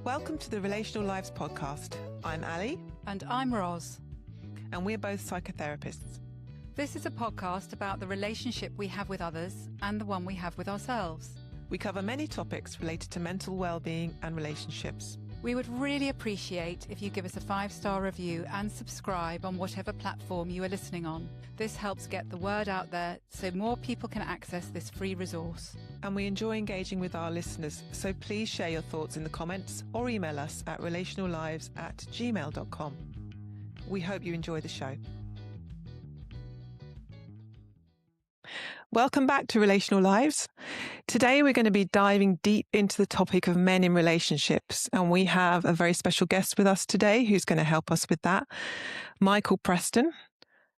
Welcome to the Relational Lives podcast. I'm Ali. And I'm Roz. And we're both psychotherapists. This is a podcast about the relationship we have with others and the one we have with ourselves. We cover many topics related to mental well-being and relationships. We would really appreciate if you give us a 5-star review and subscribe on whatever platform you are listening on. This helps get the word out there so more people can access this free resource. And we enjoy engaging with our listeners, so please share your thoughts in the comments or email us at relationallives@gmail.com. We hope you enjoy the show. Welcome back to Relational Lives. Today we're going to be diving deep into the topic of men in relationships, and we have a very special guest with us today who's going to help us with that, Michael Preston.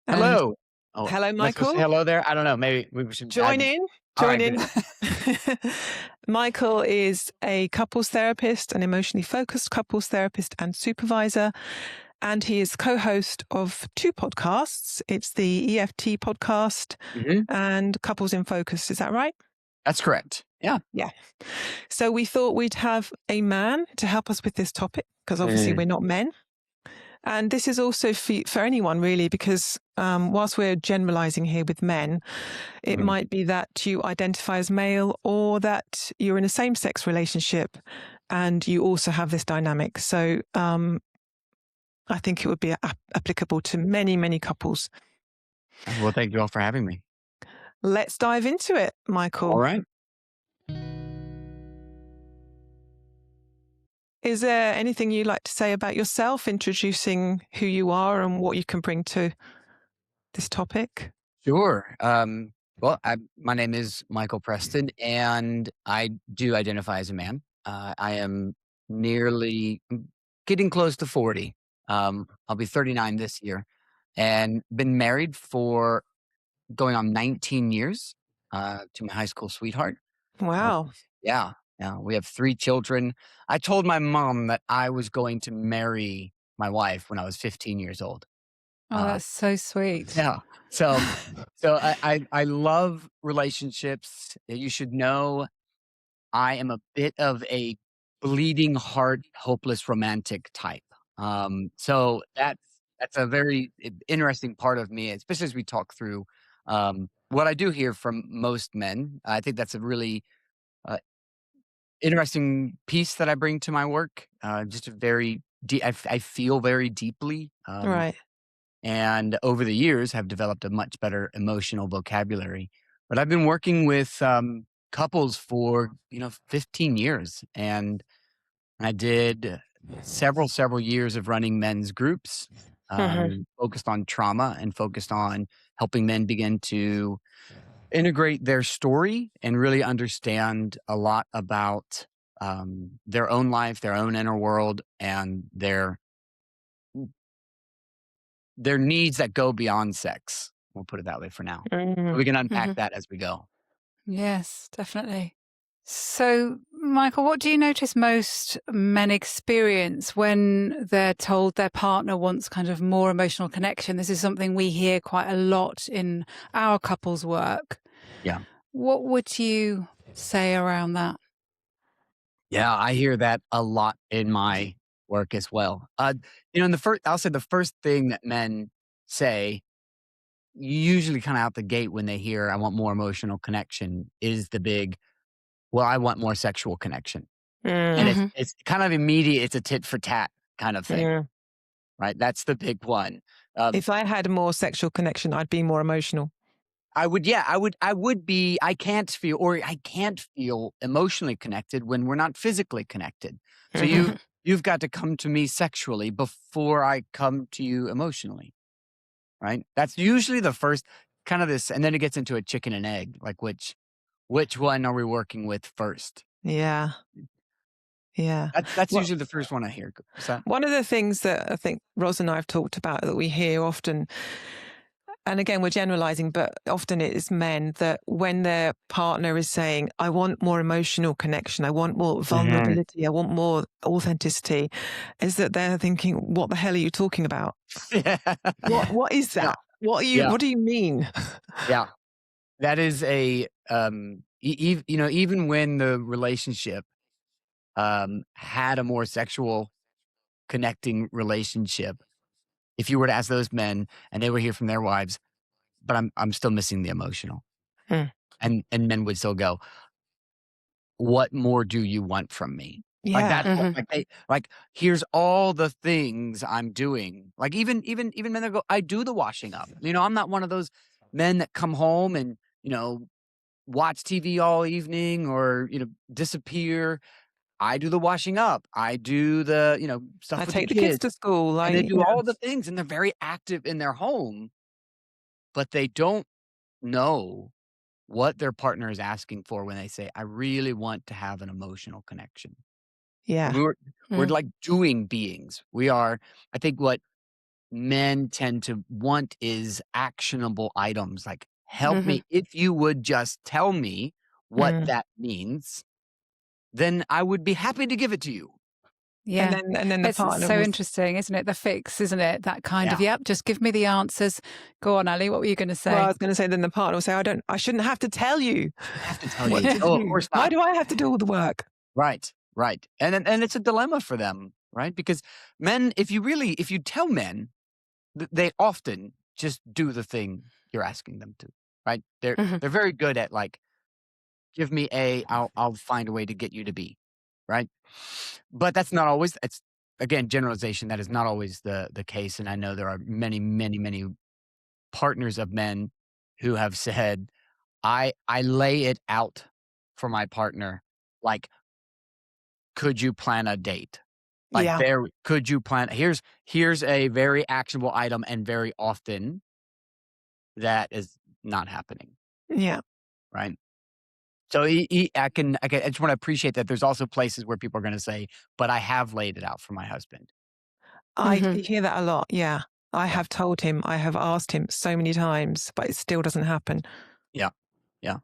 And hello. Hello, Michael. Hello there. I don't know. Maybe we should join in. Michael is a couples therapist, an emotionally focused couples therapist and supervisor. And he is co-host of 2 podcasts. It's the EFT podcast and Couples in Focus. Is that right? That's correct. Yeah. Yeah. So we thought we'd have a man to help us with this topic because obviously we're not men. And this is also for anyone really, because whilst we're generalizing here with men, it might be that you identify as male or that you're in a same-sex relationship and you also have this dynamic. So I think it would be applicable to many, many couples. Well, thank you all for having me. Let's dive into it, Michael. All right. Is there anything you'd like to say about yourself, introducing who you are and what you can bring to this topic? Sure. Well, my name is Michael Preston, and I do identify as a man. I am getting close to 40. I'll be 39 this year, and been married for going on 19 years to my high school sweetheart. Wow. Yeah. We have 3 children. I told my mom that I was going to marry my wife when I was 15 years old. Oh, that's so sweet. Yeah. So I love relationships. You should know I am a bit of a bleeding heart, hopeless romantic type. So that's a very interesting part of me, especially as we talk through what I do hear from most men. I think that's a really interesting piece that I bring to my work. Just a very deep, I feel very deeply. Right. And over the years have developed a much better emotional vocabulary. But I've been working with couples for 15 years, and I did several years of running men's groups, focused on trauma and focused on helping men begin to integrate their story and really understand a lot about their own life, their own inner world, and their needs that go beyond sex. We'll put it that way for now. We can unpack that as we go. Yes, definitely. So, Michael, what do you notice most men experience when they're told their partner wants kind of more emotional connection? This is something we hear quite a lot in our couples work. Yeah. What would you say around that? Yeah, I hear that a lot in my work as well. I'll say the first thing that men say, usually kind of out the gate when they hear I want more emotional connection, is the big, well, I want more sexual connection. And it's kind of immediate. It's a tit for tat kind of thing, right? That's the big one. If I had more sexual connection, I'd be more emotional. I would be, I can't feel emotionally connected when we're not physically connected. So you've got to come to me sexually before I come to you emotionally, right? That's usually the first kind of this, and then it gets into a chicken and egg, like which one are we working with first? Yeah. Yeah. That's usually the first one I hear. One of the things that I think Roz and I have talked about that we hear often, and again, we're generalizing, but often it is men that when their partner is saying, I want more emotional connection, I want more vulnerability, I want more authenticity, is that they're thinking, what the hell are you talking about? What is that? What do you mean? Yeah. That is even when the relationship had a more sexual connecting relationship, if you were to ask those men and they were hear from their wives, but I'm still missing the emotional. Mm. And men would still go, what more do you want from me? Like Yeah. that's what, like here's all the things I'm doing. Like even men that go, I do the washing up. I'm not one of those men that come home and, watch TV all evening or, disappear. I do the washing up. I do the, I stuff with the take the kids kids. to school. And they do all the things and they're very active in their home, but they don't know what their partner is asking for when they say, I really want to have an emotional connection. Yeah. We're like doing beings. We are, I think what men tend to want is actionable items. Like, help me. If you would just tell me what that means, then I would be happy to give it to you. Yeah. And then the It's partner so was, interesting, isn't it? The fix, isn't it? That kind of, Yeah. yep, just give me the answers. Go on, Ali, what were you going to say? well, I was going to say, then the partner will say, I shouldn't have to tell you. I have to tell what you. to Oh, of do. course Why not. do I have to do all the work? Right. And it's a dilemma for them, right? Because men, if you tell men, they often just do the thing you're asking them to, right? They're very good at like, give me A, I'll find a way to get you to B, right? But that's not always. It's again generalization. That is not always the case, and I know there are many, many, many partners of men who have said, I lay it out for my partner, like, could you plan a date? Like Yeah. could you plan? Here's a very actionable item, and very often that is not happening, Yeah. right? So I just want to appreciate that there's also places where people are going to say, but I have laid it out for my husband. I hear that a lot. Yeah. I Yeah. have told him, I have asked him so many times, but it still doesn't happen. Yeah. Yeah.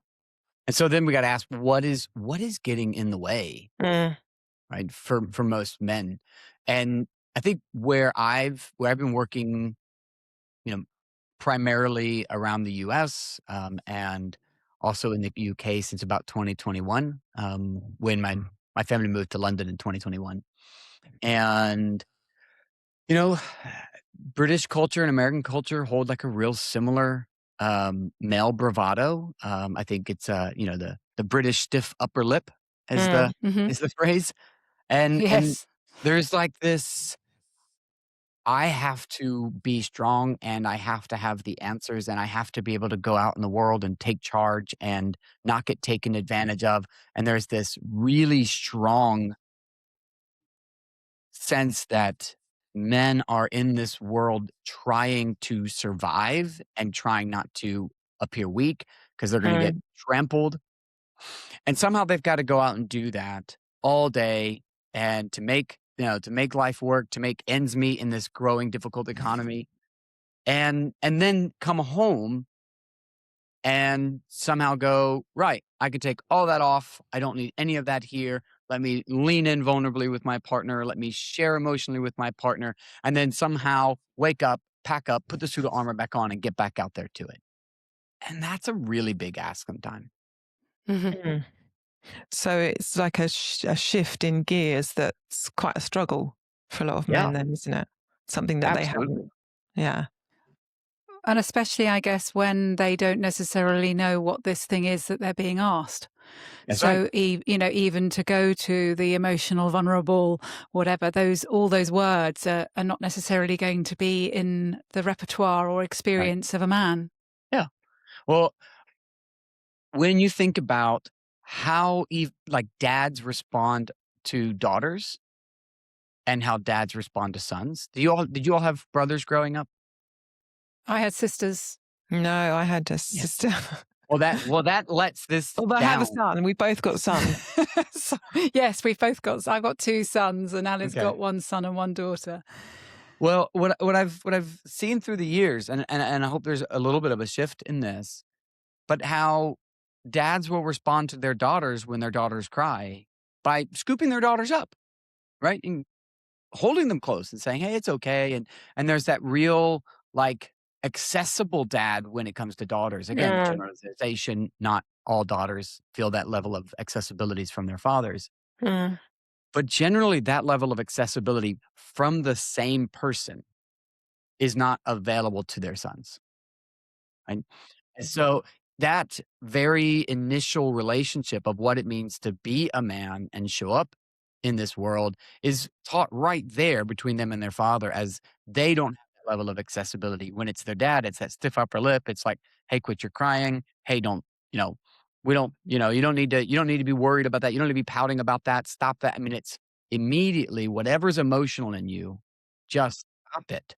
And so then we got to ask, what is getting in the way, right? For most men. And I think where I've been working, primarily around the US, and also in the UK since about 2021, when my family moved to London in 2021. And, you know, British culture and American culture hold like a real similar male bravado. I think it's the British stiff upper lip is the phrase. And Yes. there's like this, I have to be strong and I have to have the answers and I have to be able to go out in the world and take charge and not get taken advantage of. And there's this really strong sense that men are in this world trying to survive and trying not to appear weak because they're going to get trampled. And somehow they've got to go out and do that all day and to make life work, to make ends meet in this growing difficult economy. And then come home and somehow go, right, I can take all that off. I don't need any of that here. Let me lean in vulnerably with my partner. Let me share emotionally with my partner. And then somehow wake up, pack up, put the suit of armor back on and get back out there to it. And that's a really big ask sometimes. So it's like a shift in gears that's quite a struggle for a lot of men then, isn't it? Something that they haven't. Yeah. And especially, I guess, when they don't necessarily know what this thing is that they're being asked. That's right. So, even to go to the emotional, vulnerable, whatever, all those words are not necessarily going to be in the repertoire or experience of a man. Yeah. Well, when you think about how like dads respond to daughters and how dads respond to sons, did you all have brothers growing up? I had sisters. No, I had a sister. Well, that lets this Although I down. have a son. We both got sons. Yes, I've got two sons and Ali's got one son and one daughter. Well, what I've seen through the years, and I hope there's a little bit of a shift in this, but how dads will respond to their daughters when their daughters cry by scooping their daughters up, right? And holding them close and saying, "Hey, it's okay." And there's that real like accessible dad when it comes to daughters. Again, generalization, not all daughters feel that level of accessibilities from their fathers. But generally, that level of accessibility from the same person is not available to their sons. Right? And so that very initial relationship of what it means to be a man and show up in this world is taught right there between them and their father, as they don't have that level of accessibility. When it's their dad, it's that stiff upper lip. It's like, hey, quit your crying. Hey, don't, we don't, you don't need to be worried about that. You don't need to be pouting about that. Stop that. I mean, it's immediately whatever's emotional in you, just stop it.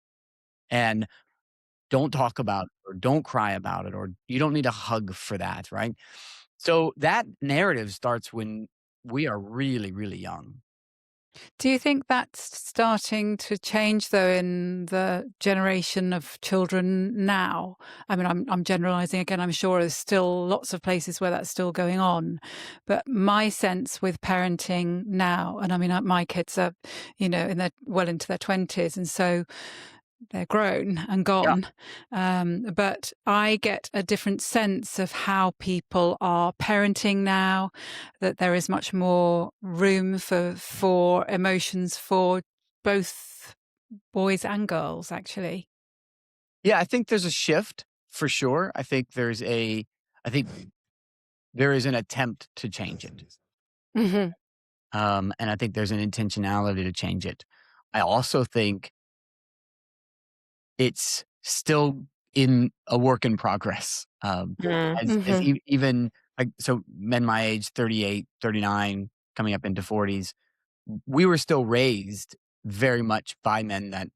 And don't talk about it, or don't cry about it, or you don't need a hug for that, right? So that narrative starts when we are really, really young. Do you think that's starting to change, though, in the generation of children now? I mean, I'm generalizing again. I'm sure there's still lots of places where that's still going on. But my sense with parenting now, and I mean, my kids are, well into their 20s. And so they're grown and Yeah. gone. But I get a different sense of how people are parenting now, that there is much more room for emotions for both boys and girls, actually. Yeah, I think there's a shift for sure. I think there is an attempt to change it. Hmm. And I think there's an intentionality to change it. I also think it's still in a work in progress. Mm. Hmm. Even like, so men my age, 38, 39, coming up into 40s, we were still raised very much by men that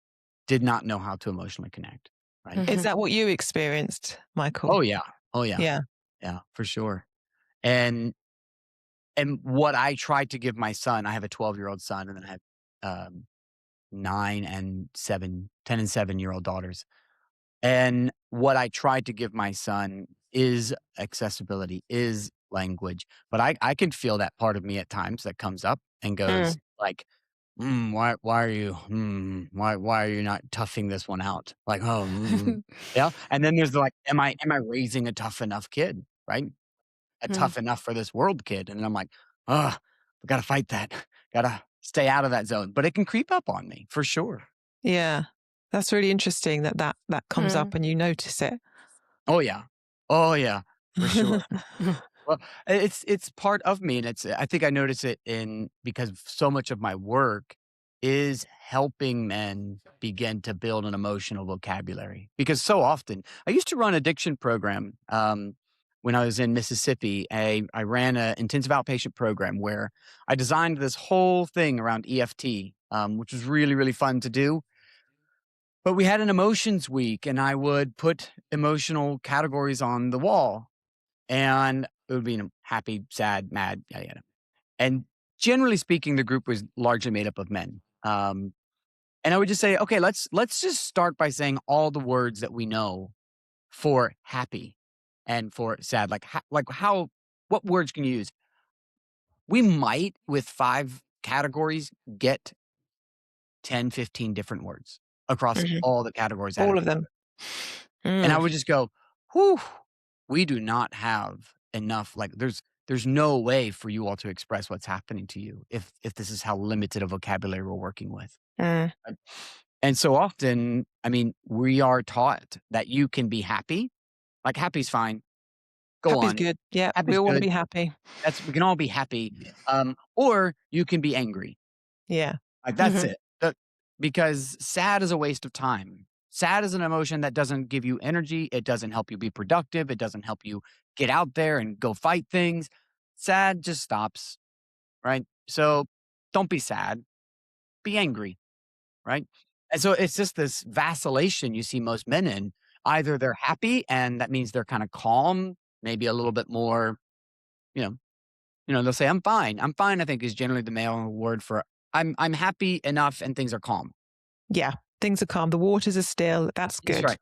did not know how to emotionally connect, right? Is Hmm. that what you experienced, Michael? Oh yeah. Oh yeah. Yeah. Yeah, for sure. And what I tried to give my son, I have a 12-year-old son, and then I have 9 and 7, 10 and 7-year-old daughters. And what I tried to give my son is accessibility, is language. But I can feel that part of me at times that comes up and goes Mm. like, why are you not toughing this one out? Like, yeah. And then there's the like, am I raising a tough enough kid? Right? A tough enough for this world kid. And I'm like, oh, we gotta fight that. Gotta stay out of that zone. But it can creep up on me for sure. Yeah. That's really interesting that comes up and you notice it. Oh yeah. Oh yeah, for sure. Well, it's part of me, and I think I notice it in because so much of my work is helping men begin to build an emotional vocabulary. Because so often, I used to run addiction program when I was in Mississippi. I ran an intensive outpatient program where I designed this whole thing around EFT, which was really really fun to do. But we had an emotions week, and I would put emotional categories on the wall, and it would be, happy, sad, mad, yada, yada. And generally speaking, the group was largely made up of men. And I would just say, okay, let's just start by saying all the words that we know for happy and for sad. What words can you use? We might, with 5 categories, get 10, 15 different words across Mhm. all the categories added All of together. them. And I Mm. would just go, whew, we do not have enough. Like there's no way for you all to express what's happening to you if this is how limited a vocabulary we're working with. Mm. Right? And so often, I mean, we are taught that you can be happy. Like happy's fine. Go Happy's on. good. Yeah. We Happy's all want to good. be happy. We can all be happy. Or you can be angry. Yeah. Like that's it. Because sad is a waste of time. Sad is an emotion that doesn't give you energy. It doesn't help you be productive. It doesn't help you get out there and go fight things. Sad just stops, right? So don't be sad. Be angry, right? And so it's just this vacillation you see most men in. Either they're happy and that means they're kind of calm, maybe a little bit more, you know, they'll say, I'm fine. I'm fine, I think is generally the male word for I'm happy enough and things are calm. Yeah. Things are calm. The waters are still. That's That's good. right.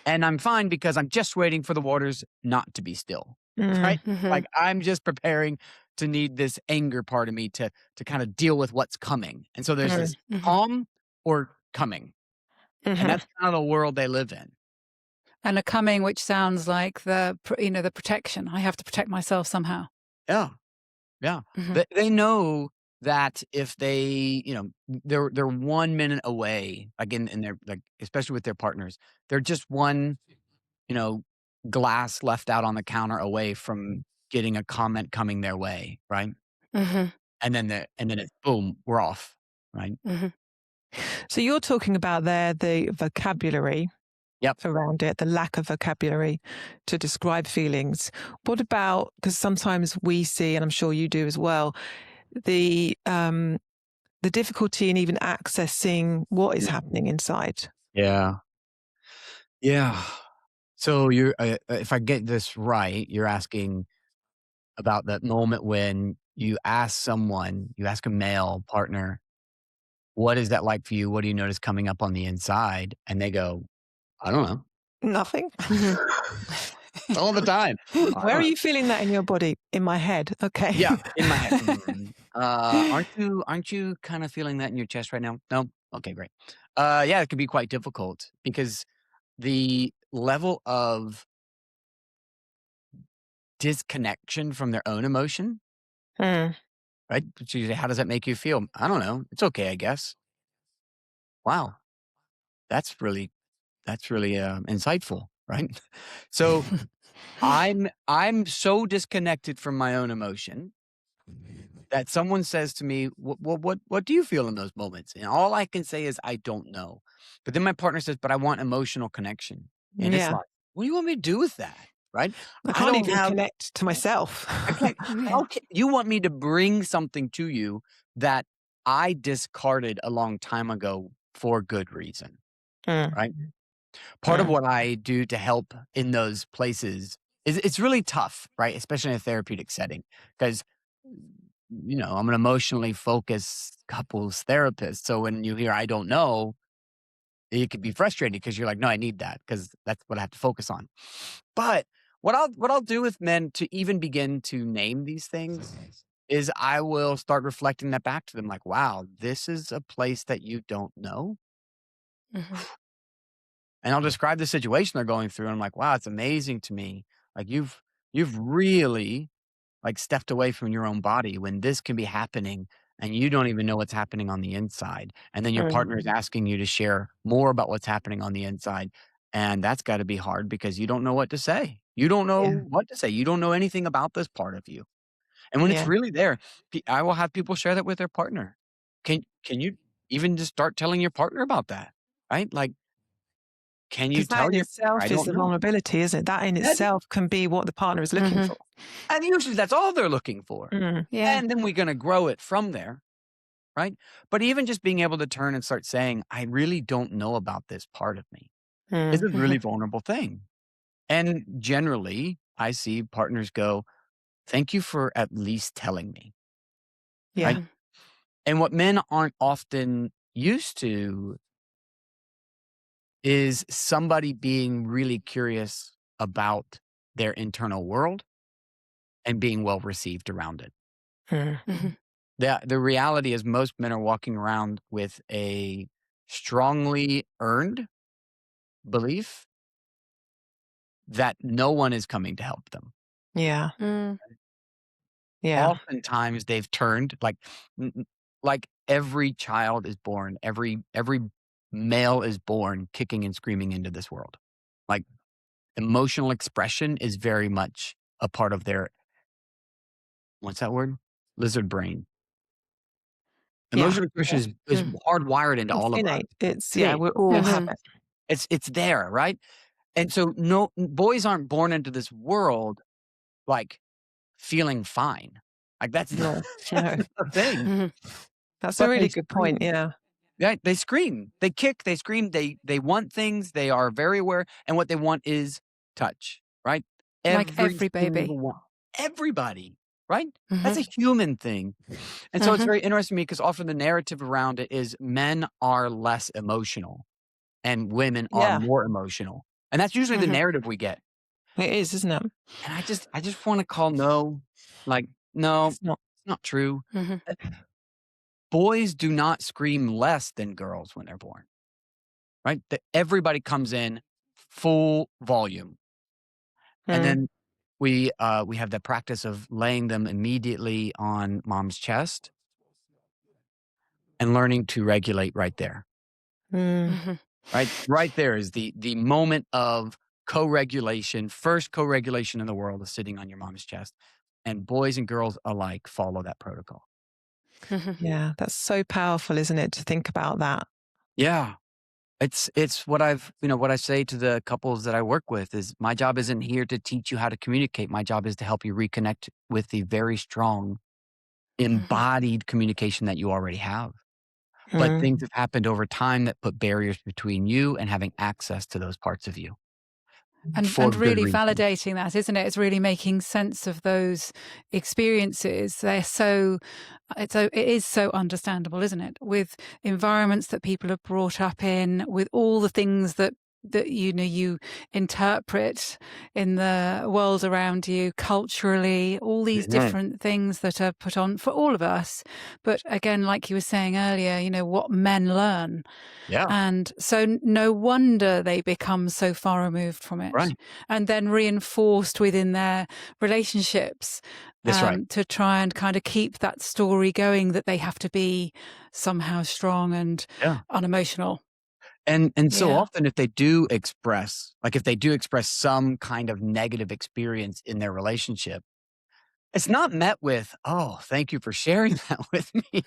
And I'm fine because I'm just waiting for the waters not to be still, Mm. right? Like I'm just preparing to need this anger part of me to kind of deal with what's coming. And so there's Mm. this calm or coming. And Mhm. that's kind of the world they live in. And a coming, which sounds like the protection. I have to protect myself somehow. Yeah. Yeah. Hmm. They know that if they, they're 1 minute away, like in their, like, especially with their partners, they're just one, you know, glass left out on the counter away from getting a comment coming their way, right? Mhm. And then it's boom, we're off, right? Mhm. So you're talking about there the vocabulary Yep. around it, the lack of vocabulary to describe feelings. What about, because sometimes we see, and I'm sure you do as well, the difficulty in even accessing what is happening inside. Yeah. Yeah. So you're, if I get this right, you're asking about that moment when you ask a male partner, what is that like for you? What do you notice coming up on the inside? And they go, I don't know. Nothing. Mhm. All the time. I Where don't are know. you feeling that in your body? In my head. Okay. Yeah, in my head. Aren't you kind of feeling that in your chest right now? No? Okay, great. Yeah, it can be quite difficult because the level of disconnection from their own emotion, Mm. right? Which is, how does that make you feel? I don't know. It's okay, I guess. Wow, that's really insightful, right? So I'm so disconnected from my own emotion that someone says to me, what do you feel in those moments? And all I can say is, I don't know. But then my partner says, but I want emotional connection. And it's Yeah. like, what do you want me to do with that? Right? I I can't don't even have, connect to myself. I can't, Yeah. how can, you want me to bring something to you that I discarded a long time ago for good reason, Mm. right? Part of Mm. what I do to help in those places is it's really tough, right? Especially in a therapeutic setting, because I'm an emotionally focused couples therapist. So when you hear I don't know, it could be frustrating because you're like, no, I need that because that's what I have to focus on. But what I'll do with men to even begin to name these things is I will start reflecting that back to them like, wow, this is a place that you don't know. Mhm. And I'll describe the situation they're going through. And I'm like, wow, it's amazing to me. Like you've really like stepped away from your own body when this can be happening and you don't even know what's happening on the inside. And then your Mm. partner is asking you to share more about what's happening on the inside. And that's got to be hard because you don't know what to say. You don't know Yeah. what to say. You don't know anything about this part of you. And when it's Yeah. really there, I will have people share that with their partner. Can you even just start telling your partner about that? Right? Like, can you Because that tell in your partner, I itself is don't the know? vulnerability, isn't it? That in That itself can be what the partner is looking Mhm. for. And usually that's all they're looking for. Mm. Yeah. And then we're going to grow it from there. Right. But even just being able to turn and start saying, I really don't know about this part of me is Mm. a Mhm. really vulnerable thing. And generally, I see partners go, thank you for at least telling me. Yeah. Right. Mhm. And what men aren't often used to is somebody being really curious about their internal world and being well received around it. Mm. Mhm. The reality is most men are walking around with a strongly earned belief that no one is coming to help them. Yeah. Mm. Yeah. Oftentimes they've turned like every child is born, every male is born kicking and screaming into this world. Like emotional expression is very much a part of their, what's that word? Lizard brain. Yeah. Emotional expression Yeah. is Mm. hardwired into It's all of us. innate. It's, yeah, Innate. we all Yes. have Mhm. it. It's there, right? And so no boys aren't born into this world like feeling fine. Like that's No. that's No. not the thing. Mhm. That's a But they really good point. scream. Yeah. Right? They scream, they kick, they scream, they want things, they are very aware, and what they want is touch, right? Like Every every baby. single one. Everybody, right? That's Mhm. a human thing. And so it's Mhm. very interesting to me because often the narrative around it is men are less emotional and women are Yeah. more emotional. And that's usually the Mhm. narrative we get. It is, isn't it? And I just want to call no, like, no, It's not. it's not true. Mhm. Uh, Boys do not scream less than girls when they're born, right? Everybody comes in full volume. And Mm. then we have the practice of laying them immediately on mom's chest and learning to regulate right there. Mm. Right there is the moment of co-regulation. First co-regulation in the world is sitting on your mom's chest, and boys and girls alike follow that protocol. Yeah, that's so powerful, isn't it, to think about that? Yeah. It's what what I say to the couples that I work with is my job isn't here to teach you how to communicate. My job is to help you reconnect with the very strong embodied communication that you already have. But Mm. things have happened over time that put barriers between you and having access to those parts of you for And good really reason. validating that, isn't it? It's really making sense of those experiences. They're so it is so understandable, isn't it? With environments that people are brought up in, with all the things that you interpret in the world around you culturally, all these Mhm. different things that are put on for all of us. But again, like you were saying earlier, what men learn, Yeah, and so no wonder they become so far removed from it, right. and then reinforced within their relationships, That's right. to try and kind of keep that story going that they have to be somehow strong and Yeah. unemotional. And so Yeah. often if they do express some kind of negative experience in their relationship, it's not met with, "Oh, thank you for sharing that with me."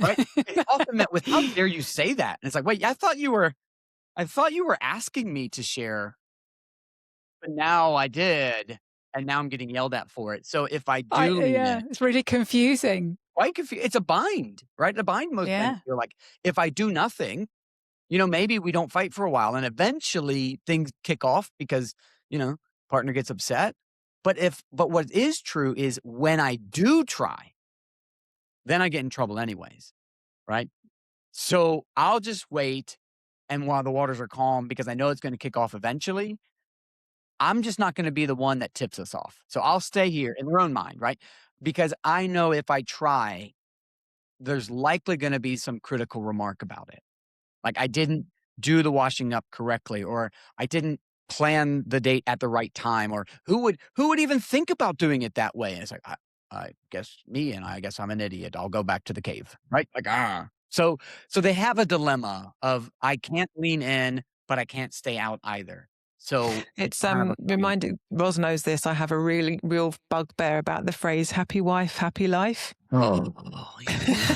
Right? It's often met with, "How dare you say that?" And it's like, "Wait, I thought you were asking me to share, but now I did, and now I'm getting yelled at for it." So if I do mean Yeah, it, it's really confusing. it's a bind, right? A bind most men Yeah. feel like, if I do nothing, maybe we don't fight for a while and eventually things kick off because, you know, partner gets upset. But what is true is when I do try, then I get in trouble anyways, right? So I'll just wait, and while the waters are calm, because I know it's going to kick off eventually, I'm just not going to be the one that tips us off. So I'll stay here in their own mind, right? Because I know if I try, there's likely going to be some critical remark about it. Like I didn't do the washing up correctly, or I didn't plan the date at the right time, or who would even think about doing it that way? And it's like, I guess me, and I guess I'm an idiot. I'll go back to the cave, right? Like, so they have a dilemma of I can't lean in, but I can't stay out either. So it's It's kind of a funny. reminded, Ros knows this. I have a really real bugbear about the phrase "happy wife, happy life." Oh, yeah.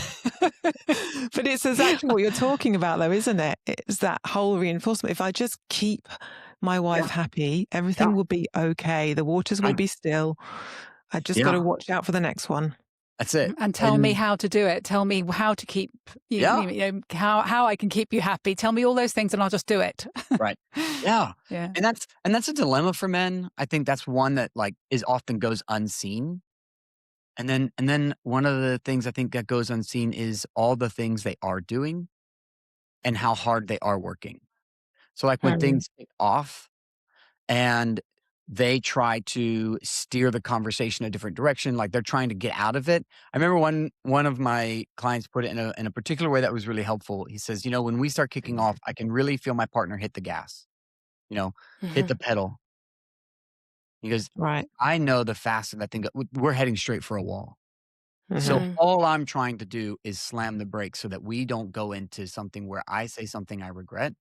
But it's exactly what you're talking about, though, isn't it? It's that whole reinforcement. If I just keep my Yeah, wife happy, yeah, everything will be okay. The waters will right. be still. I just got Yeah, to watch out for the next one. that's it. And tell me And how to do it. Tell me how to keep yeah, how I can keep you happy. Tell me all those things and I'll just do it. right. Yeah. Yeah. And that's a dilemma for men. I think that's one that like is often goes unseen. And then one of the things I think that goes unseen is all the things they are doing and how hard they are working. So like when Mm. things kick off and they try to steer the conversation a different direction, like they're trying to get out of it. I remember one of my clients put it in a particular way that was really helpful. He says, when we start kicking off, I can really feel my partner hit the gas, you know, hit the pedal. He goes, Right. I know the faster that thing we're heading straight for a wall. So Hmm. all I'm trying to do is slam the brakes so that we don't go into something where I say something I regret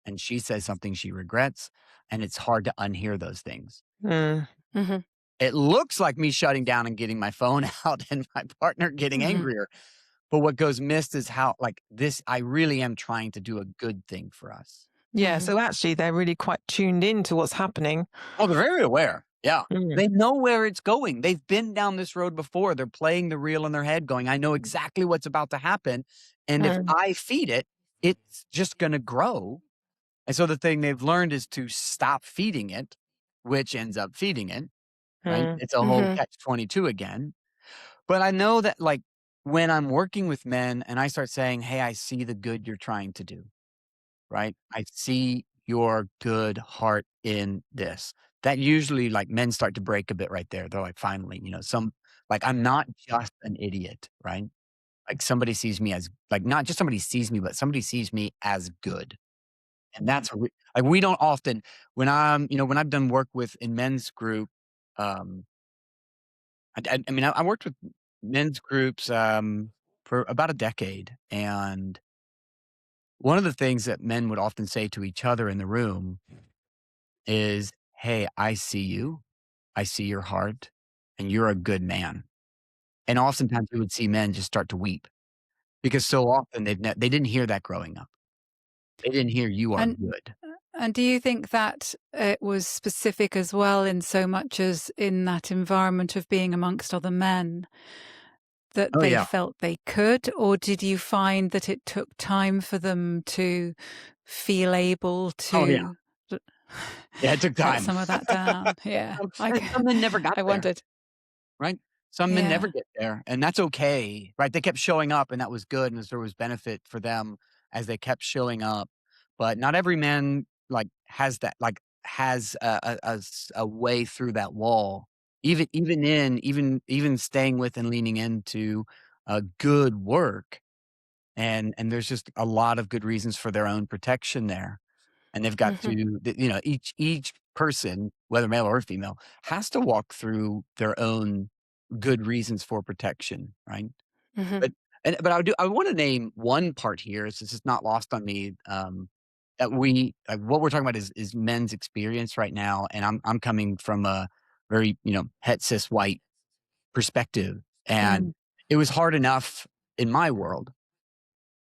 and she says something she regrets, and it's hard to unhear those things. Mm. Mhm. It looks like me shutting down and getting my phone out and my partner getting Mhm. angrier. But what goes missed is how like this I really am trying to do a good thing for us. Yeah. Mhm. So actually, they're really quite tuned in to what's happening. Oh, they're very aware. Yeah. Mm. They know where it's going. They've been down this road before. They're playing the reel in their head going, I know exactly what's about to happen. And if Mm. I feed it, it's just going to grow. And so the thing they've learned is to stop feeding it, which ends up feeding it, right? Mm. It's a whole Mhm. catch 22 again. But I know that like when I'm working with men and I start saying, hey, I see the good you're trying to do, right? I see your good heart in this. That usually like men start to break a bit right there. They're like, finally, like I'm not just an idiot, right? Like somebody sees me as like not just somebody sees me, but somebody sees me as good. And that's like we don't often when I've done work with in men's group, um, I mean I worked with men's groups for about a decade. And one of the things that men would often say to each other in the room is, "Hey, I see you. I see your heart, and you're a good man." And oftentimes we would see men just start to weep because so often they didn't hear that growing up. They didn't hear "you are And good." and do you think that it was specific as well in so much as in that environment of being amongst other men that Oh, they yeah. felt they could? Or did you find that it took time for them to feel able Oh, yeah. to l Yeah, it took let time. some of that down? Yeah, And some men never got I there. wondered. Right? Some men never Yeah. get there, and that's okay, right? They kept showing up, and that was good, and there was benefit for them as they kept showing up. But not every man, like, has that, like, has a way through that wall. Even staying with and leaning into good work, and there's just a lot of good reasons for their own protection there. And they've got Mhm, to each person, whether male or female, has to walk through their own good reasons for protection, right? mhm, But I wanna name one part here, since it's not lost on me, that we like, what we're talking about is men's experience right now, and I'm coming from a very, het cis white perspective, and Mm. it was hard enough in my world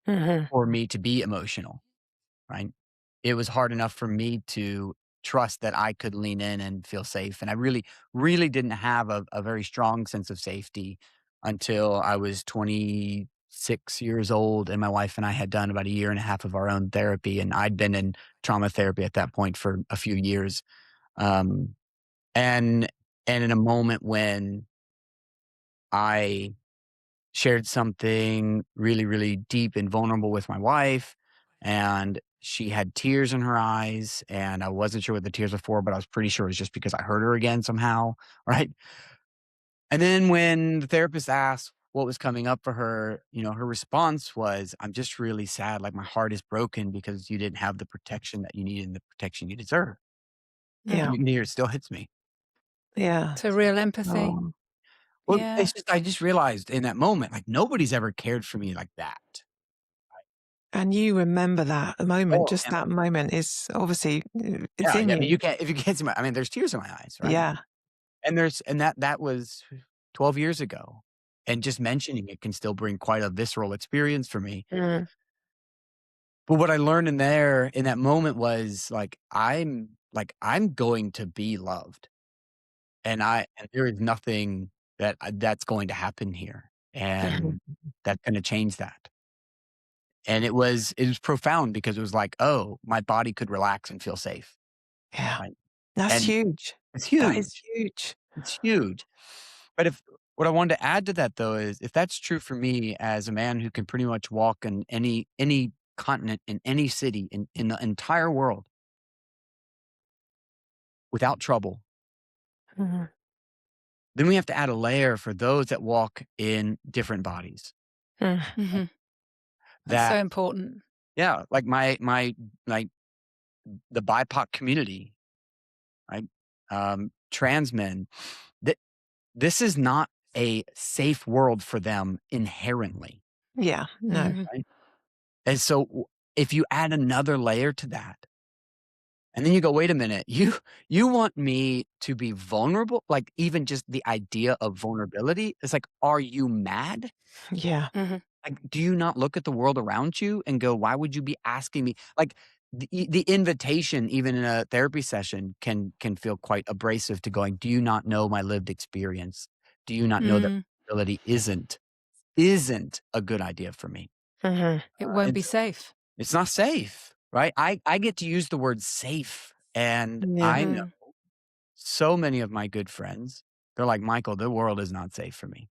Mhm. for me to be emotional. Right? It was hard enough for me to trust that I could lean in and feel safe, and I really, really didn't have a very strong sense of safety until I was 26 years old, and my wife and I had done about a year and a half of our own therapy, and I'd been in trauma therapy at that point for a few years, um, and in a moment when I shared something really, really deep and vulnerable with my wife, and she had tears in her eyes, and I wasn't sure what the tears were for, but I was pretty sure it was just because I hurt her again somehow, right? And then when the therapist asked what was coming up for her, her response was, "I'm just really sad. Like my heart is broken because you didn't have the protection that you need and the protection you deserve." mhm. Yeah. You can hear it still hits me. Yeah. So real empathy. Oh, Well, Yeah. it's just I just realized in that moment, like nobody's ever cared for me like that. and you remember that moment, Oh, just that moment is obviously it's yeah, in yeah, I mean, you. you can't if you can't see my I mean, there's tears in my eyes, right? Yeah. And that was 12 years ago, and just mentioning it can still bring quite a visceral experience for me. Mm. But what I learned in that moment was, I'm going to be loved, and there is nothing that's going to happen here, and that's gonna change that. And it was profound because it was like, "Oh, my body could relax and feel safe," Yeah. right? That's And huge. it's That is huge. huge. It's huge. But if what I wanted to add to that though is if that's true for me as a man who can pretty much walk in any continent, in any city, in the entire world without trouble, Mhm. then we have to add a layer for those that walk in different bodies. Mm. Mhm. That's so That important. yeah, like my like the BIPOC community, right? Trans men, th- this is not a safe world for them inherently, Yeah. No. Mhm, right? And so if you add another layer to that, and then you go, wait a minute, you want me to be vulnerable? Like even just the idea of vulnerability is like, are you mad? Yeah. mhm, Like, do you not look at the world around you and go, why would you be asking me? Like the invitation, even in a therapy session, can feel quite abrasive to going, do you not know my lived experience? Do you not know that mm. vulnerability isn't a good idea for me? Mhm. It won't And be so safe. it's not safe, right? I get to use the word safe, and Yeah. I know Mm, so many of my good friends, they're like, "Michael, the world is not safe for me.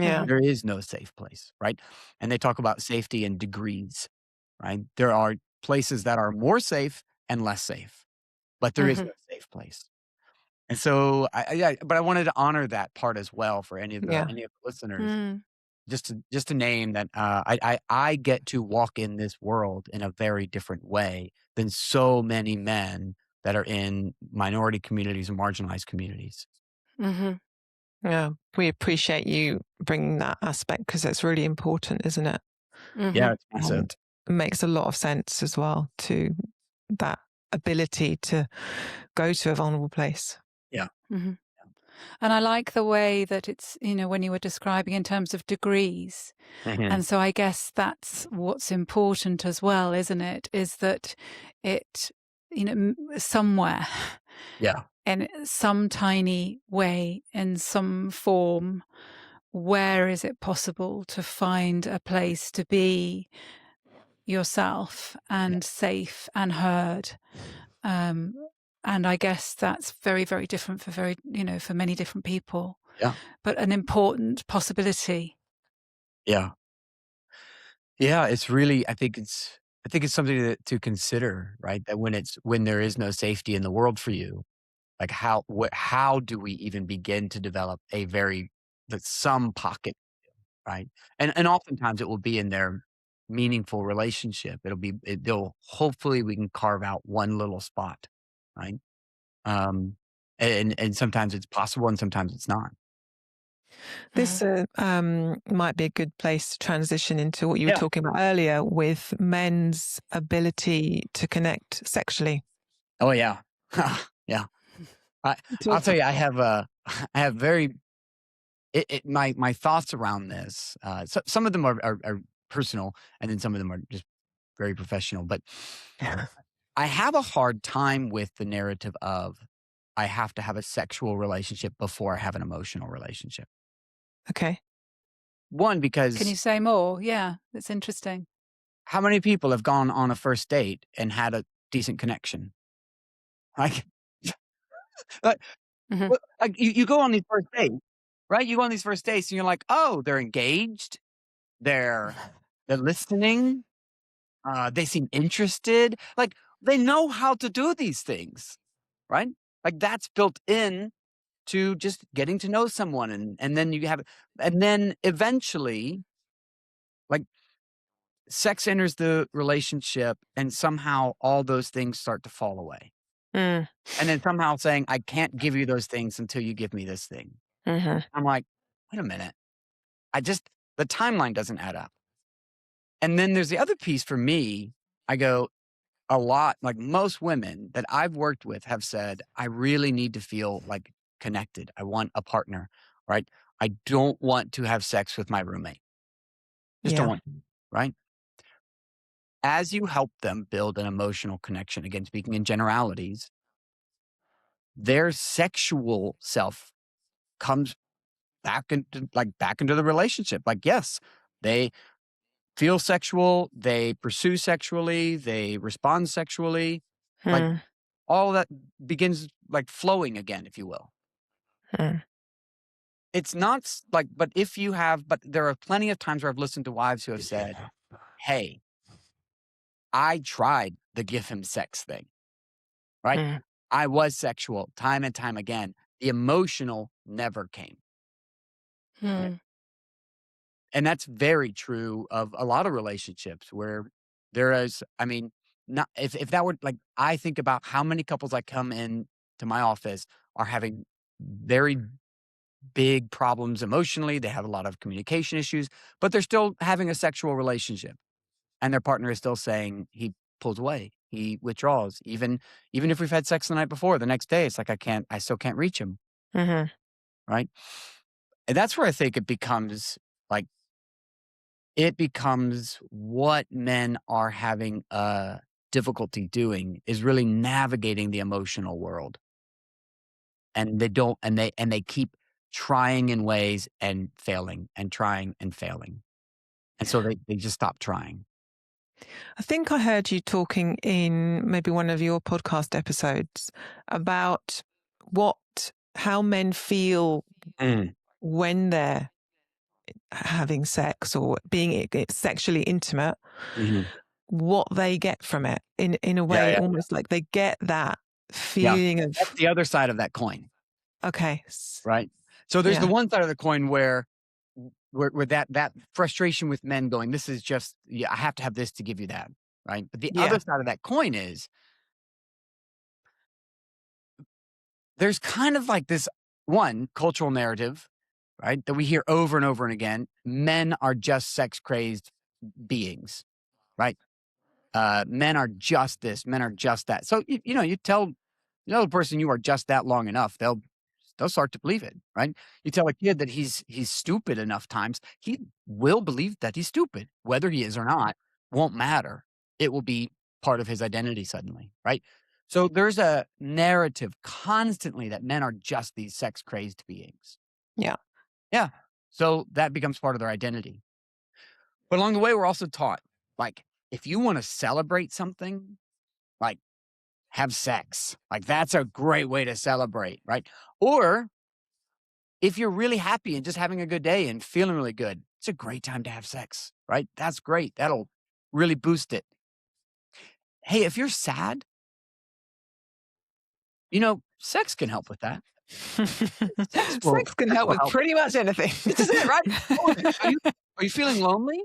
Yeah. mhm, There is no safe place," right? And they talk about safety in degrees, right? There are places that are more safe and less safe, but there is mhm, no safe place. And so yeah, but I wanted to honor that part as well for Yeah. any of the listeners. mm, Just to name that, I get to walk in this world in a very different way than so many men that are in minority communities and marginalized communities. mhm. Yeah, we appreciate you bringing that aspect because it's really important, isn't it? Yeah, it's massive. And it makes a lot of sense as well to that ability to go to a vulnerable place. Yeah. Mm-hmm. And I like the way that it's, when you were describing in terms of degrees. And so I guess that's what's important as well, isn't it? Is that it, somewhere Yeah. in some tiny way, in some form, where is it possible to find a place to be yourself and safe and heard? And I guess that's very, very different for many different people. Yeah. But an important possibility. Yeah. Yeah. It's really, I think it's something to consider, right? That when there is no safety in the world for you, like how do we even begin to develop some pocket, right? And oftentimes it will be in their meaningful relationship. They'll hopefully we can carve out one little spot, right? Um, and sometimes it's possible and sometimes it's not. This might be a good place to transition into what you were talking about earlier with men's ability to connect sexually. Oh yeah. Yeah. I'll tell you, I have very, my thoughts around this. Some of them are personal and then some of them are just very professional, but I have a hard time with the narrative of I have to have a sexual relationship before I have an emotional relationship. Okay. One, Can because you say more? Yeah, it's interesting. how many people have gone on a first date and had a decent connection? Like, like, Mhm. like you go on these first dates, right? You go on these first dates and you're like, oh, they're engaged. They're listening. They seem interested. Like they know how to do these things, right? Like that's built in to just getting to know someone, and then and then eventually, like sex enters the relationship, and somehow all those things start to fall away. Mm. And then somehow saying, I can't give you those things until you give me this thing. Mm-hmm. I'm like, wait a minute. The timeline doesn't add up. And then there's the other piece for me. I go, a lot, like most women that I've worked with have said, I really need to feel like connected. I want a partner, right? I don't want to have sex with my roommate. Just don't Yeah. want, right? As you help them build an emotional connection, again, speaking in generalities, their sexual self comes back into the relationship. Like, yes, they feel sexual, they pursue sexually, they respond sexually. Like Mm. all that begins like flowing again, if you will. Mm. It's not but there are plenty of times where I've listened to wives who have said, hey, I tried the give him sex thing, right? Mm. I was sexual time and time again. The emotional never came. Right? Hmm. And that's very true of a lot of relationships where there is, I mean, not if that were like, I think about how many couples I come in to my office are having very big problems emotionally. They have a lot of communication issues, but they're still having a sexual relationship. And their partner is still saying he pulls away, he withdraws. Even if we've had sex the night before, the next day, it's like I still can't reach him. Mm-hmm. Right. And that's where I think it becomes like, it becomes what men are having difficulty doing is really navigating the emotional world. And they don't, and they keep trying in ways and failing and trying and failing. And so they just stop trying. I think I heard you talking in maybe one of your podcast episodes about how men feel when they're having sex or being sexually intimate, what they get from it in a way, almost like they get that feeling of That's the other side of that coin. Okay. Right. So there's the Yeah. one side of the coin where that frustration with men going, this is just, I have to have this to give you that. Right. But the other side of that coin is there's kind of like this one cultural narrative right? That we hear over and over and again. Men are just sex crazed beings, right? Men are just this, men are just that. So, you tell the person you are just that long enough, they'll start to believe it, right? You tell a kid that he's stupid enough times, he will believe that he's stupid. Whether he is or not won't matter. It will be part of his identity suddenly, right? So there's a narrative constantly that men are just these sex crazed beings. Yeah. Yeah. So that becomes part of their identity. But along the way, we're also taught, like, if you want to celebrate something, like, have sex. Like, that's a great way to celebrate, right? Or if you're really happy and just having a good day and feeling really good, it's a great time to have sex, right? That's great. That'll really boost it. Hey, if you're sad, sex can help with that. Sex can help with pretty much anything. This is it, right? Oh, are you feeling lonely?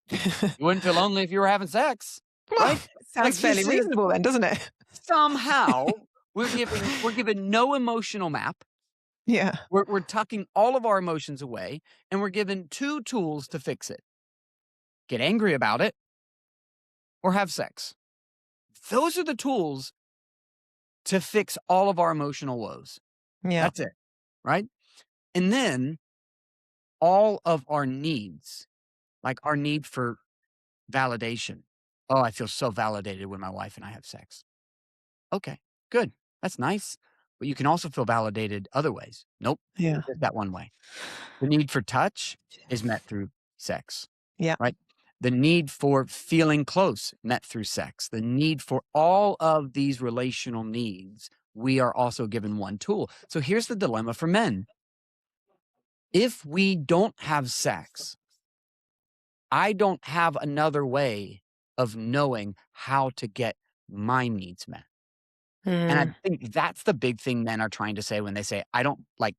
You wouldn't feel lonely if you were having sex, right? Sounds fairly reasonable then, doesn't it? Somehow we're given no emotional map. Yeah. We're tucking all of our emotions away, and we're given 2 tools to fix it. Get angry about it or have sex. Those are the tools to fix all of our emotional woes. Yeah. That's it, right? And then all of our needs, like our need for validation. Oh, I feel so validated when my wife and I have sex. Okay, good. That's nice. But you can also feel validated other ways. Nope. Yeah. Just that one way. The need for touch is met through sex. Yeah. Right. The need for feeling close met through sex. The need for all of these relational needs, we are also given one tool. So here's the dilemma for men. If we don't have sex, I don't have another way of knowing how to get my needs met. And I think that's the big thing men are trying to say when they say, I don't like,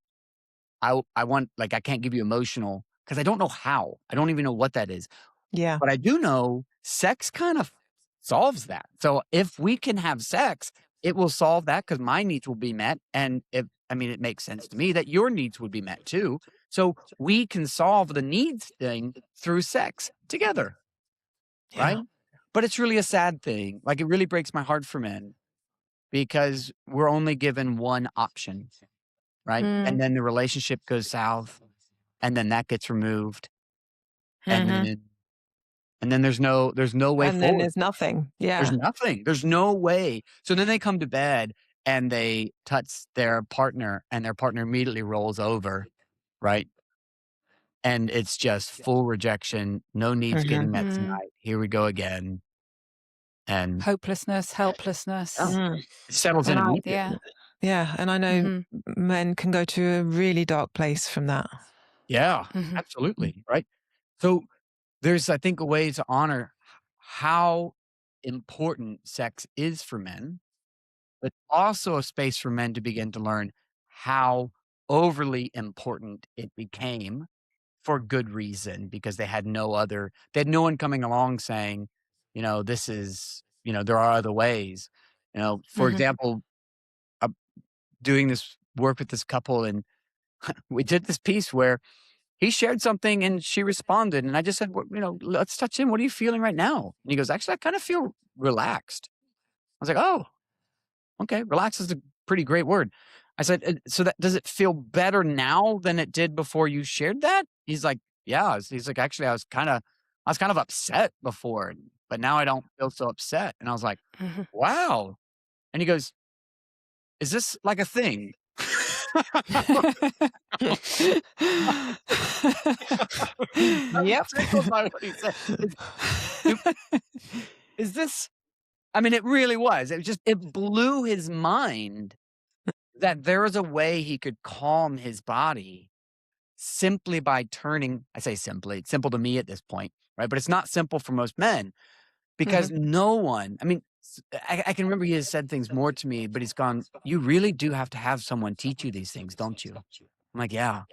I want, like, I can't give you emotional because I don't know how. I don't even know what that is. Yeah. But I do know sex kind of solves that. So if we can have sex, it will solve that because my needs will be met. And it makes sense to me that your needs would be met too. So we can solve the needs thing through sex together. Yeah. Right. But it's really a sad thing. Like, it really breaks my heart for men because we're only given one option. Right. And then the relationship goes south and then that gets removed. And then there's no way forward. And then there's nothing. Yeah. There's nothing. There's no way. So then they come to bed and they touch their partner and their partner immediately rolls over, right? And it's just full rejection. No needs getting met tonight. Here we go again. And hopelessness, helplessness. it settles in immediately. Yeah. And I know men can go to a really dark place from that. Yeah, absolutely. Right. So there's, I think, a way to honor how important sex is for men, but also a space for men to begin to learn how overly important it became for good reason, because they had no one coming along saying, this is, there are other ways. For example, doing this work with this couple, and we did this piece where he shared something and she responded. And I just said, let's touch in. What are you feeling right now? And he goes, actually, I kind of feel relaxed. I was like, oh, okay. Relax is a pretty great word. I said, so does it feel better now than it did before you shared that? He's like, yeah. He's like, actually, I was kind of upset before, but now I don't feel so upset. And I was like, wow. And he goes, is this like a thing? Yep. Is this, it really was. It blew his mind that there was a way he could calm his body simply by turning, I say simply, it's simple to me at this point, right? But it's not simple for most men because no one, I can remember he has said things more to me, but he's gone, you really do have to have someone teach you these things, don't you? I'm like, yeah,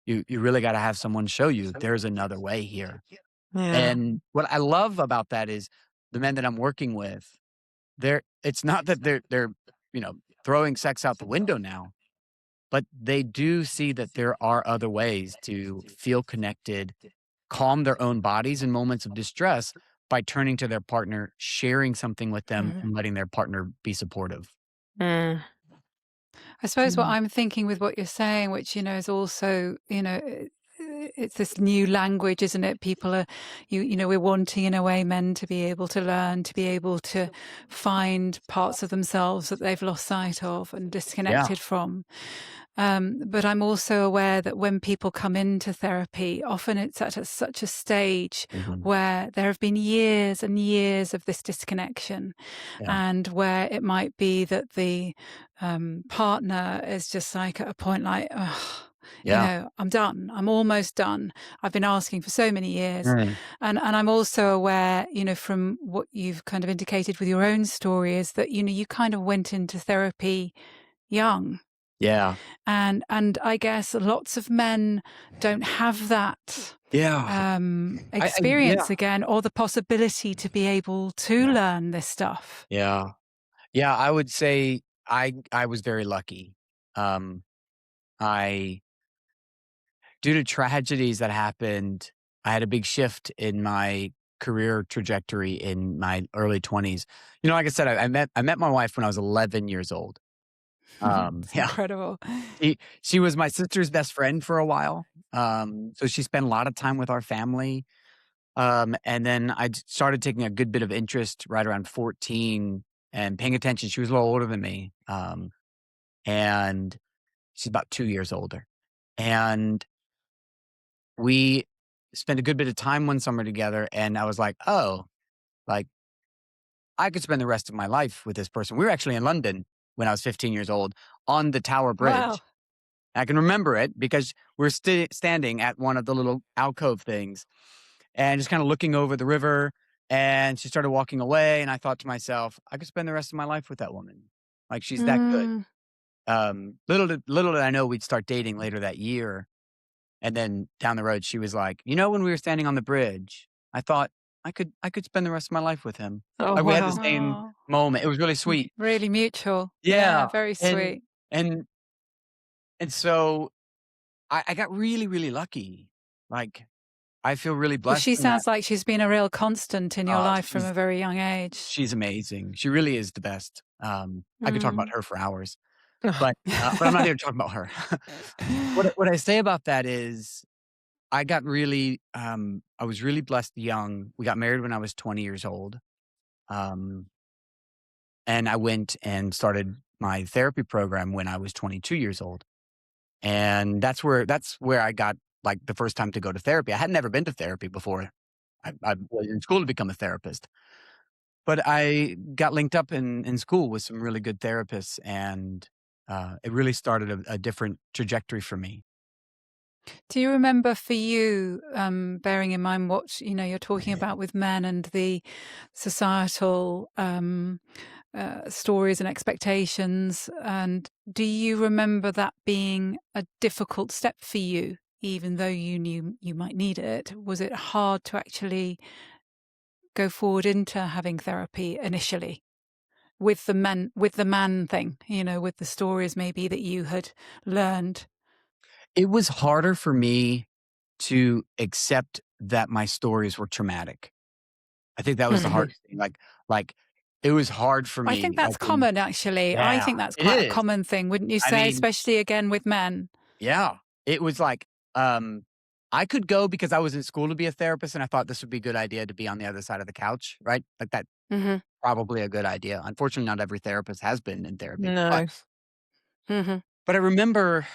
you really got to have someone show you there's another way here. Yeah. And what I love about that is the men that I'm working with, it's not that they're throwing sex out the window now. but they do see that there are other ways to feel connected, calm their own bodies in moments of distress by turning to their partner, sharing something with them, Mhm. and letting their partner be supportive. Mm. I suppose what Mm. I'm thinking with what you're saying, which, is also, it's this new language, isn't it? People are, we're wanting in a way men to be able to learn, to be able to find parts of themselves that they've lost sight of and Yeah. disconnected from. But I'm also aware that when people come into therapy, often it's at such a stage Mhm. where there have been years and years of this disconnection, Yeah. and where it might be that the partner is just like at a point like, "Ugh, Yeah. I'm done. I'm almost done. I've been asking for so many years." Mm. And I'm also aware, from what you've kind of indicated with your own story, is that, you kind of went into therapy young. Yeah. And I guess lots of men don't have that Yeah. Yeah. experience again, or the possibility to be able to Yeah. learn this stuff. Yeah. Yeah. I would say I was very lucky. Um, I Due to tragedies that happened, I had a big shift in my career trajectory in my early 20s. Like I said, I met my wife when I was 11 years old. It's Yeah, incredible. she was my sister's best friend for a while. So she spent a lot of time with our family. And then started taking a good bit of interest right around 14 and paying attention. She was a little older than me. And she's about 2 years older. And we spent a good bit of time one summer together, and I was like, "Oh, like, I could spend the rest of my life with this person." We were actually in London when I was 15 years old on the Tower Wow. Bridge. I can remember it because we're standing at one of the little alcove things and just kinda looking over the river, and she started walking away, and I thought to myself, "I could spend the rest of my life with that woman. Like, she's that good." Mm. Little did I know we'd start dating later that year. And then down the road, she was like, when we were standing on the bridge, I thought I could spend the rest of my life with him." Oh, Like, we had the wow. same Oh, moment. It was really sweet. really mutual. Yeah, Yeah. very And sweet. and and so I got really, really lucky. Like, I feel really Well, blessed she in that. sounds like she's been a real constant in your Uh, life from a she's very young age. she's amazing. She really is the best. I could talk about Mm. her for hours, but I'm not here to talk about her. What I say about that is I was really blessed young. We got married when I was 20 years old. Um, and I went and started my therapy program when I was 22 years old. And that's where I got like the first time to go to therapy. I had never been to therapy before. I was in school to become a therapist, but I got linked up in school with some really good therapists, and it really started a different trajectory for me. Do you remember for you, bearing in mind what you're talking about with men and the societal stories and expectations, and do you remember that being a difficult step for you, even though you knew you might need it? Was it hard to actually go forward into having therapy initially with the man thing, with the stories maybe that you had learned? It was harder for me to accept that my stories were traumatic. I think that was the Mhm. hardest thing. Like it was hard for I think me. that's common, actually. I Yeah, think that's it quite a is. common thing, wouldn't you I say? mean, Especially again with men. yeah, it was like, I could go because I was in school to be a therapist, and I thought this would be a good idea to be on the other side of the couch, right? Like that, Hmm. probably a good idea. Unfortunately, not every therapist has been in therapy, but No. Hmm. but I remember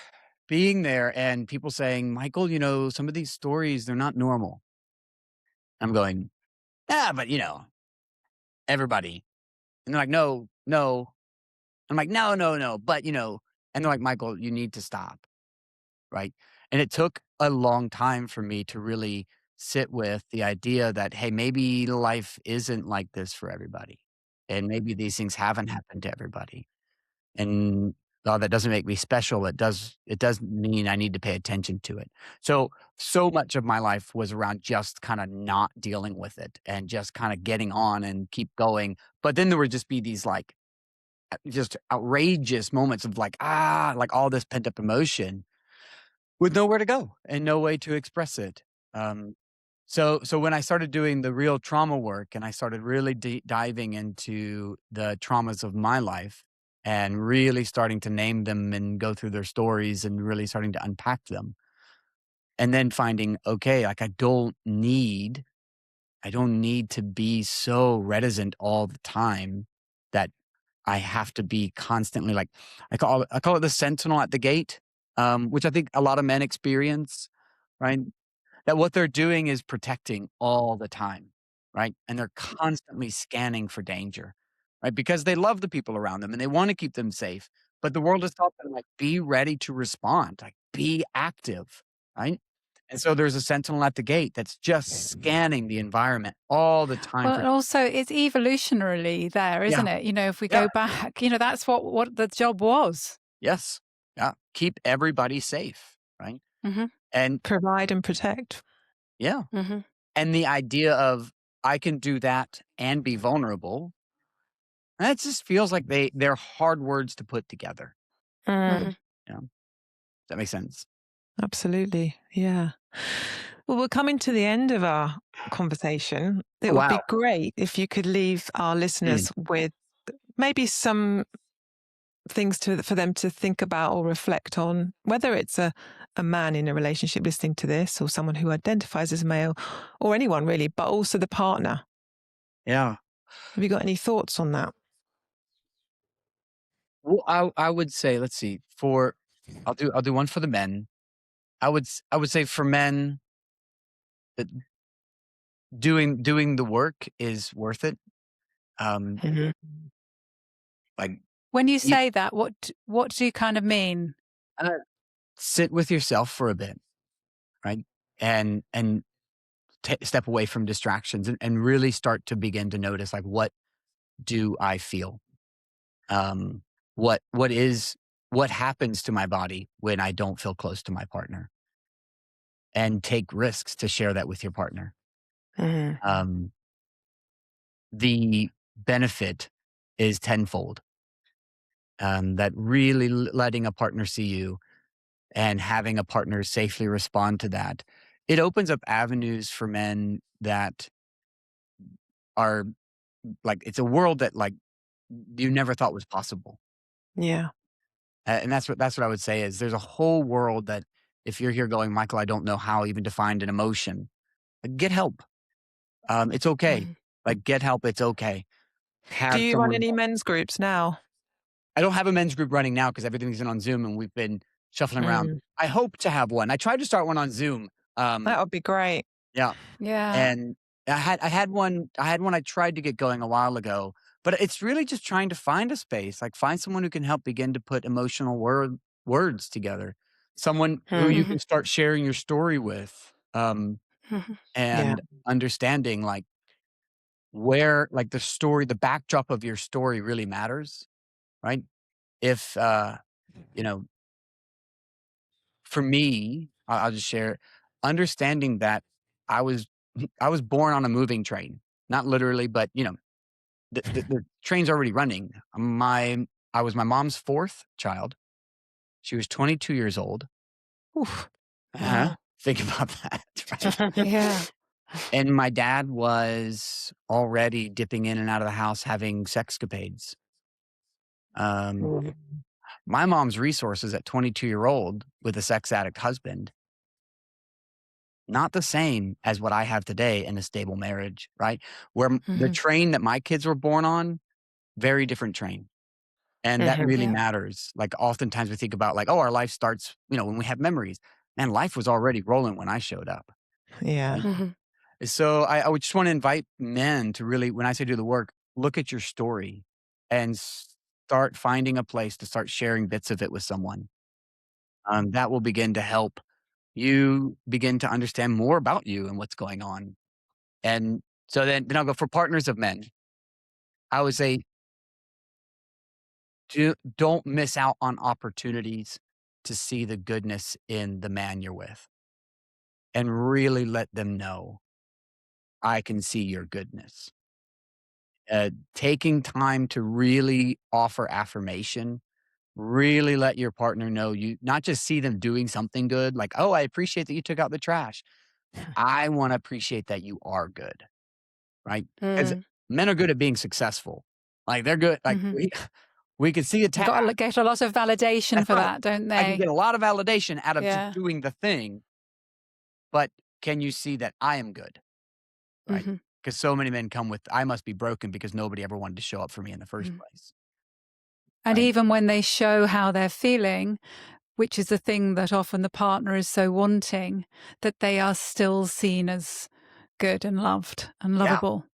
being there and people saying, "Michael, some of these stories, they're not normal." I'm going, "Yeah, but everybody." And they're like, "No, no." I'm like, "No, no, no." But and they're like, "Michael, you need to stop." Right. And it took a long time for me to really sit with the idea that, hey, maybe life isn't like this for everybody. And maybe these things haven't happened to everybody. And while that doesn't make me special, it does mean I need to pay attention to it. So much of my life was around just kind of not dealing with it and just kind of getting on and keep going. But then there would just be these like just outrageous moments of like all this pent up emotion with nowhere to go and no way to express it. Um, so when I started doing the real trauma work and I started really diving into the traumas of my life and really starting to name them and go through their stories and really starting to unpack them, and then finding, okay, like I don't need to be so reticent all the time that I have to be constantly like I call it the sentinel at the gate, which I think a lot of men experience, right? That what they're doing is protecting all the time, right? And they're constantly scanning for danger, right? Because they love the people around them and they want to keep them safe. But the world has taught them like be ready to respond, like be active, right? And so there's a sentinel at the gate that's just scanning the environment all the time Well, for and also it's evolutionarily there, yeah, isn't it? If we yeah, go back, that's what the job was. yes, yeah. Keep everybody safe, right? Mhm. And Provide and protect. yeah, Mhm. and the idea of I can do that and be vulnerable. That just feels like they're hard words to put together. Mhm. Yeah. Does that make sense? Absolutely. Yeah. Well, we're coming to the end of our conversation. It Oh, would wow. be great if you could leave our Mm. listeners with maybe some things for them to think about or reflect on, whether it's a man in a relationship listening to this or someone who identifies as male or anyone really, but also the partner. Yeah. Have you got any thoughts on that? Well, I would say, let's see, for I'll do one for the men. I would say for men that doing the work is worth it. Um, Mhm. like When you you say that, what do you kind of mean? uh, sit with yourself for a bit, right? And step away from distractions and really start to begin to notice like what do I feel? Um, what is what happens to my body when I don't feel close to my partner? And take risks to share that with your partner. Mhm. Um, the benefit is tenfold. That really letting a partner see you and having a partner safely respond to that, it opens up avenues for men that are like it's a world that like you never thought was possible. Yeah. And that's what I would say is there's a whole world that if you're here going, Michael, I don't know how even to find an emotion. Get help. It's okay. Mhm. Like get help. It's okay. Do Have you run someone. any men's groups now? I don't have a men's group running now because everything's in on Zoom and we've been shuffling around. Mm. I hope to have one. I tried to start one on Zoom. That would be great. Yeah, Yeah. and I had one I tried to get going a while ago, but it's really just trying to find a space, like find someone who can help begin to put emotional words together. Someone who you Mm. Mhm. can start sharing your story with, Mhm. Yeah. and understanding like where like the backdrop of your story really matters, right? If you know, for me, I'll just share understanding that I was I was born on a moving train, not literally, but the train's already running. I was my mom's fourth child. She was 22 years old. Oof. Uh-huh. Wow. Think about that, right? Yeah. And my dad was already dipping in and out of the house having sexcapades. Um, Mm. my mom's resources at 22-year-old with a sex addict husband, not the same as what I have today in a stable marriage, right? Where the Mhm. train that my kids were born on, very different train. And that Mhm. really Yeah. matters. Like oftentimes we think about like, oh, our life starts, when we have memories. Man, life was already rolling when I showed up. Yeah. Right? Mhm. So I would just want to invite men to really, when I say do the work, look at your story and start finding a place to start sharing bits of it with someone. That will begin to help you begin to understand more about you and what's going on. And so then I'll go for partners of men. I would say don't miss out on opportunities to see the goodness in the man you're with and really let them know I can see your goodness. taking time to really offer affirmation, really let your partner know you not just see them doing something good, like, oh, I appreciate that you took out the trash. I want to appreciate that you are good, right? Because Mm. men are good at being successful. Like they're good. Like Mhm. we could see a They've got to get a lot of validation That's for right. that, don't I can they? get a lot of validation out of just Yeah. doing the thing, but can you see that I am good, right? Mhm. Because so many men come with, I must be broken because nobody ever wanted to show up for me in the first Mm. place. And Right? even when they show how they're feeling, which is the thing that often the partner is so wanting, that they are still seen as good and loved and Yeah. lovable.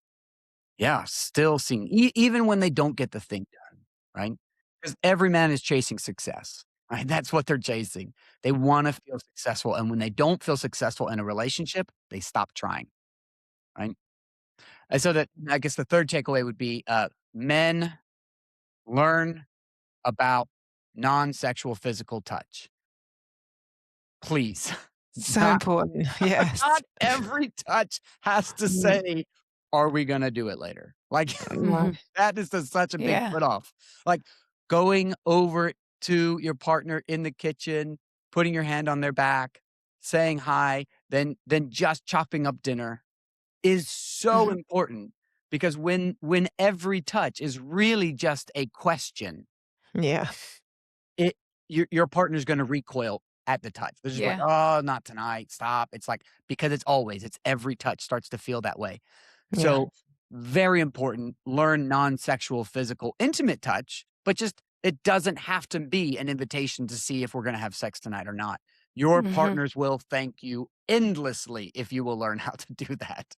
Yeah. Still seeing, even when they don't get the thing done, right? Because every man is chasing success, right? That's what they're chasing. They want to feel successful. And when they don't feel successful in a relationship, they stop trying, right? And so that, I guess the third takeaway would be men learn about non-sexual physical touch. Please. So Not important. Yes. not every touch has to Yeah. say, "Are we gonna do it later?" Like, No. Mhm. that is just such a big Yeah. put off. Like, going over to your partner in the kitchen, putting your hand on their back, saying hi, then just chopping up dinner is so Mhm. important because when every touch is really just a question, Yeah. it your partner's gonna recoil at the touch. They're just like, Yeah. "Oh, not tonight. Stop." It's like because it's every touch starts to feel that way. Yeah. So, very important, learn non-sexual, physical, intimate touch, but just it doesn't have to be an invitation to see if we're gonna have sex tonight or not. Your Mhm. partners will thank you endlessly if you will learn how to do that.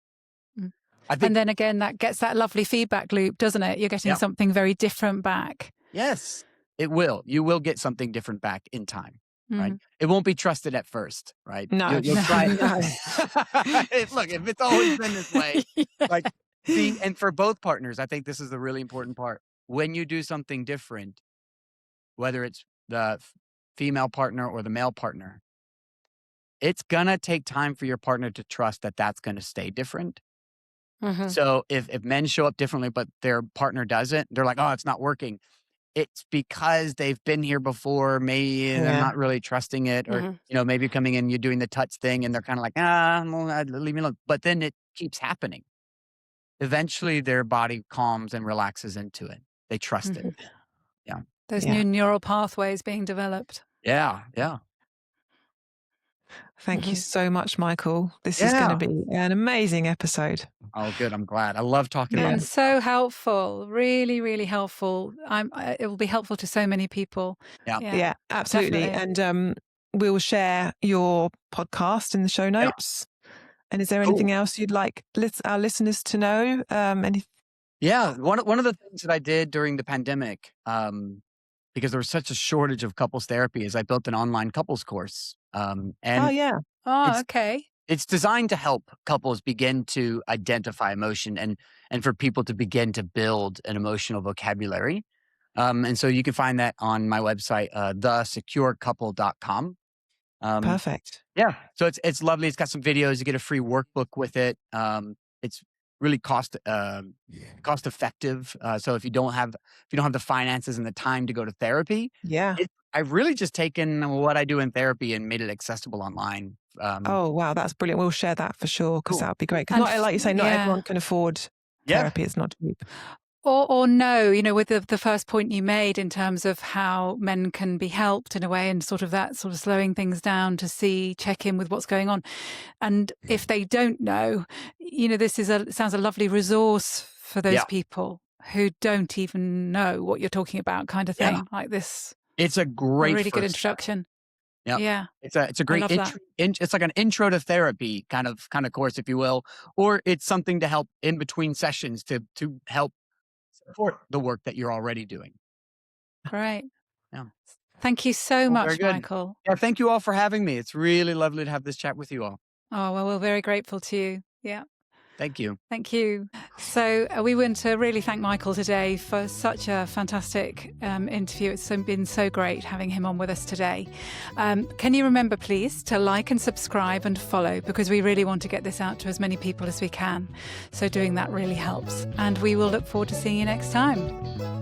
Mm. I think And then again, that gets that lovely feedback loop, doesn't it? You're getting yeah. something very different back. Yes, it will. You will get something different back in time, right? Mhm. It won't be trusted at first, right? No. You'll No. try No. Look, if it's always been this way, like, see, Yeah. and for both partners, I think this is the really important part. When you do something different, whether it's the female partner or the male partner, it's gonna take time for your partner to trust that that's gonna stay different. Mhm. So if men show up differently, but their partner doesn't, they're like, "Oh, it's not working." It's because they've been here before, maybe, and they're Yeah. not really trusting it, or, Mhm. maybe coming in, you're doing the touch thing, and they're kinda like, "Ah, well, leave me alone." But then it keeps happening. Eventually, their body calms and relaxes into it. They trust it. Mhm. Yeah. Those Yeah. new neural pathways being developed. Yeah, yeah. Thank you Mhm. so much, Michael. This is going to Yeah. be an amazing episode. Oh, good, I'm glad. I love talking about Yeah. And this stuff. so helpful, really, really helpful. It will be helpful to so many people. Yeah, Yeah, Yeah, absolutely. definitely. And we'll share your podcast in the show yeah. notes. And is there Cool. anything else you'd like our listeners to know? Yeah, one of the things that I did during the pandemic, because there was such a shortage of couples therapy, is I built an online couples course, Oh, and yeah. Oh, it's okay. It's designed to help couples begin to identify emotion and for people to begin to build an emotional vocabulary. And so you can find that on my website, thesecurecouple.com. Um, Perfect. yeah, so it's lovely. It's got some videos. You get a free workbook with it. It's really cost effective. So if you don't have the finances and the time to go to therapy, Yeah. I've really just taken what I do in therapy and made it accessible online. Oh, wow. That's brilliant. We'll share that for sure because Cool. that would be great. Because And like you say, not yeah. everyone can afford Yeah. therapy. It's not cheap. Or no, with the first point you made in terms of how men can be helped in a way and sort of that sort of slowing things down to check in with what's going on. And if they don't know, this sounds a lovely resource for those Yeah. people who don't even know what you're talking about kind of Yeah. thing like this. It's a A great really good first step. introduction. Yep. Yeah, It's a I great love that. it's like an intro to therapy kind of course, if you will, or it's something to help in between sessions to help support the work that you're already doing. Great. Yeah. Thank you so Well, very much, good. Michael. Yeah, thank you all for having me. It's really lovely to have this chat with you all. Oh, well, we're very grateful to you. Yeah. Thank you. Thank you. So we want to really thank Michael today for such a fantastic interview. It's been so great having him on with us today. Can you remember, please, to like and subscribe and follow, because we really want to get this out to as many people as we can. So doing that really helps. And we will look forward to seeing you next time.